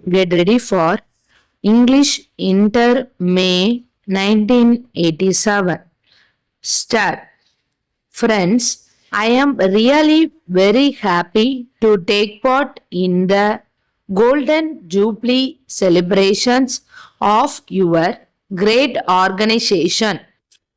Get ready for English Inter May 1987. Start. Friends, I am really very happy to take part in the Golden Jubilee celebrations of your great organization.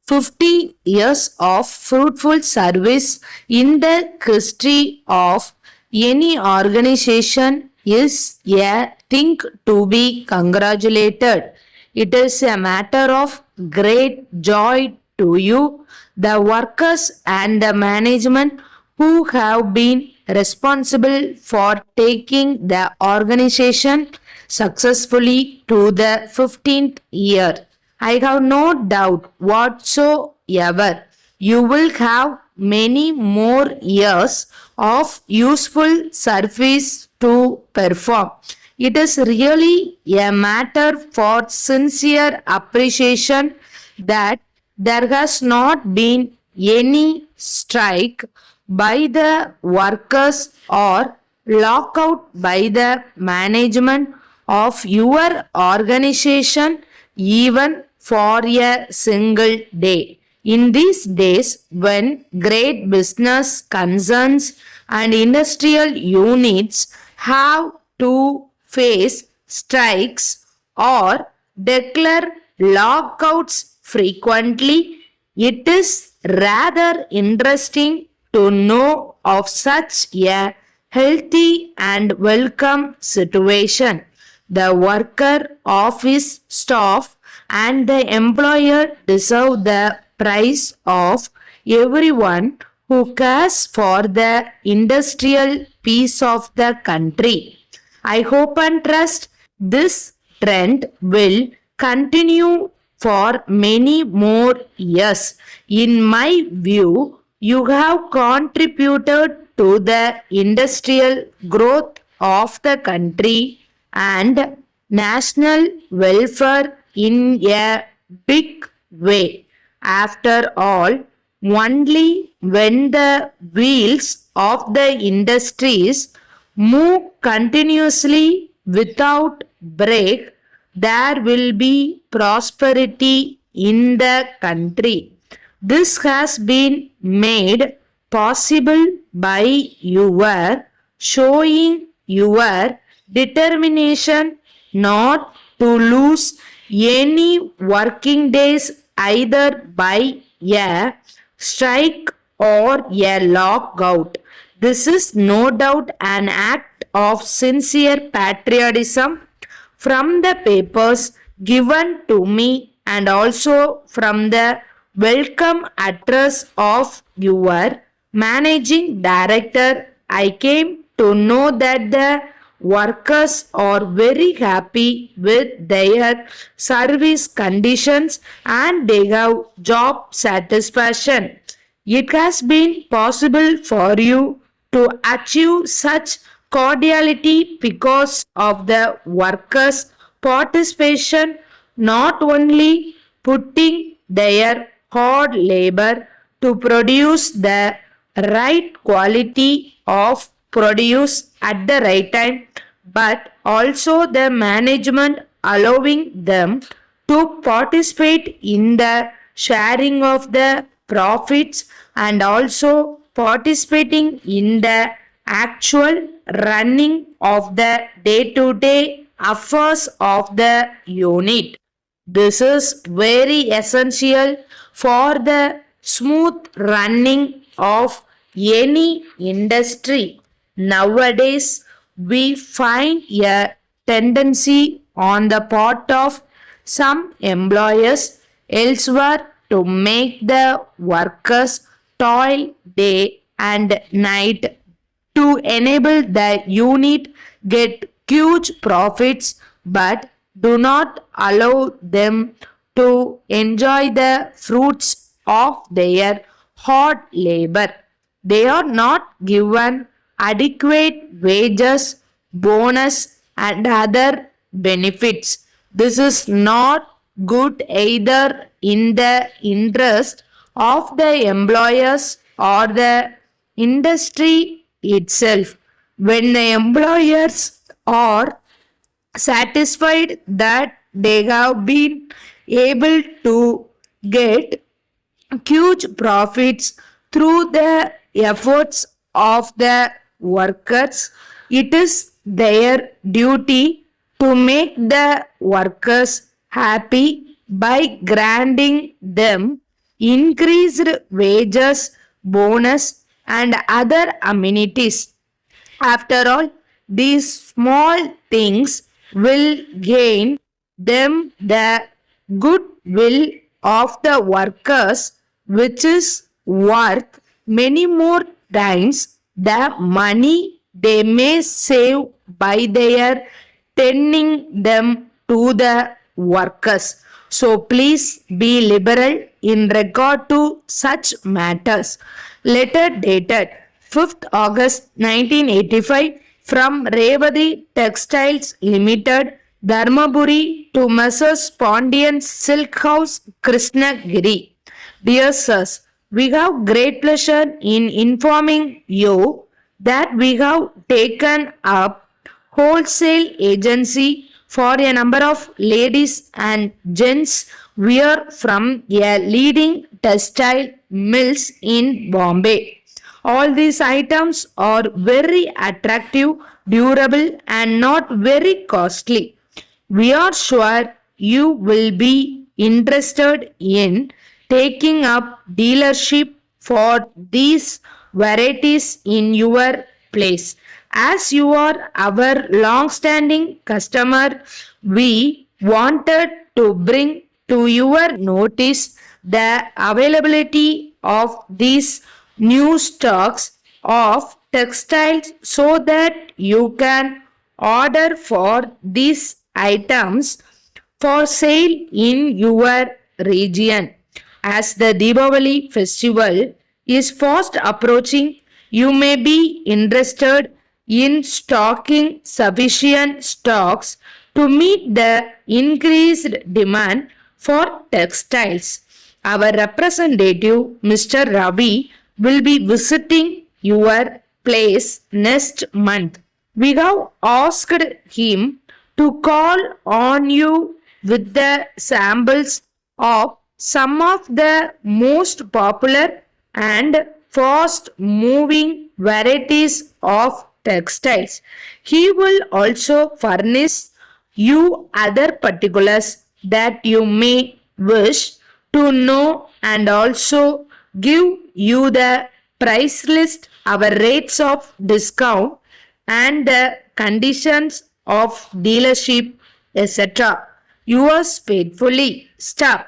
50 years of fruitful service in the history of any organization is a thing to be congratulated. It is a matter of great joy to you, the workers and the management who have been responsible for taking the organization successfully to the 15th year. I have no doubt whatsoever you will have many more years of useful service to perform. It is really a matter for sincere appreciation that there has not been any strike by the workers or lockout by the management of your organization even for a single day. In these days, when great business concerns and industrial units have to face strikes or declare lockouts frequently, it is rather interesting to know of such a healthy and welcome situation. The worker, office staff, and the employer deserve the praise of everyone who cares for the industrial peace of the country. I hope and trust this trend will continue for many more years. In my view, you have contributed to the industrial growth of the country and national welfare in a big way. After all, only when the wheels of the industries move continuously without break, there will be prosperity in the country. This has been made possible by your showing your determination not to lose any working days either by a strike or a lockout. This is no doubt an act of sincere patriotism from the papers given to me and also from the welcome address of your managing director. I came to know that the workers are very happy with their service conditions and they have job satisfaction. It has been possible for you to achieve such cordiality because of the workers' participation, not only putting their hard labor to produce the right quality of produce at the right time, but also the management allowing them to participate in the sharing of the profits and also participating in the actual running of the day-to-day affairs of the unit. This is very essential for the smooth running of any industry. Nowadays, we find a tendency on the part of some employers elsewhere to make the workers toil day and night to enable the unit get huge profits but do not allow them to enjoy the fruits of their hard labor. They are not given adequate wages, bonus, and other benefits. This is not good either in the interest of the employers or the industry itself. When the employers are satisfied that they have been able to get huge profits through the efforts of the workers. It is their duty to make the workers happy by granting them increased wages, bonus, and other amenities. After all, these small things will gain them the goodwill of the workers, which is worth many more times the money they may save by their tending them to the workers. So please be liberal in regard to such matters. Letter dated 5th August 1985 from Revati Textiles Limited, Dharmaburi to Messrs. Pondian Silk House, Krishnagiri. Dear sirs, we have great pleasure in informing you that we have taken up wholesale agency for a number of ladies and gents wear from a leading textile mills in Bombay. All these items are very attractive, durable, and not very costly. We are sure you will be interested in taking up dealership for these varieties in your place. As you are our long-standing customer, we wanted to bring to your notice the availability of these new stocks of textiles so that you can order for these items for sale in your region. As the Deepavali festival is fast approaching, you may be interested in stocking sufficient stocks to meet the increased demand for textiles. Our representative, Mr. Ravi, will be visiting your place next month. We have asked him to call on you with the samples of some of the most popular and fast moving varieties of textiles. He will also furnish you other particulars that you may wish to know and also give you the price list, our rates of discount, and the conditions of dealership, etc. Yours faithfully, Staff.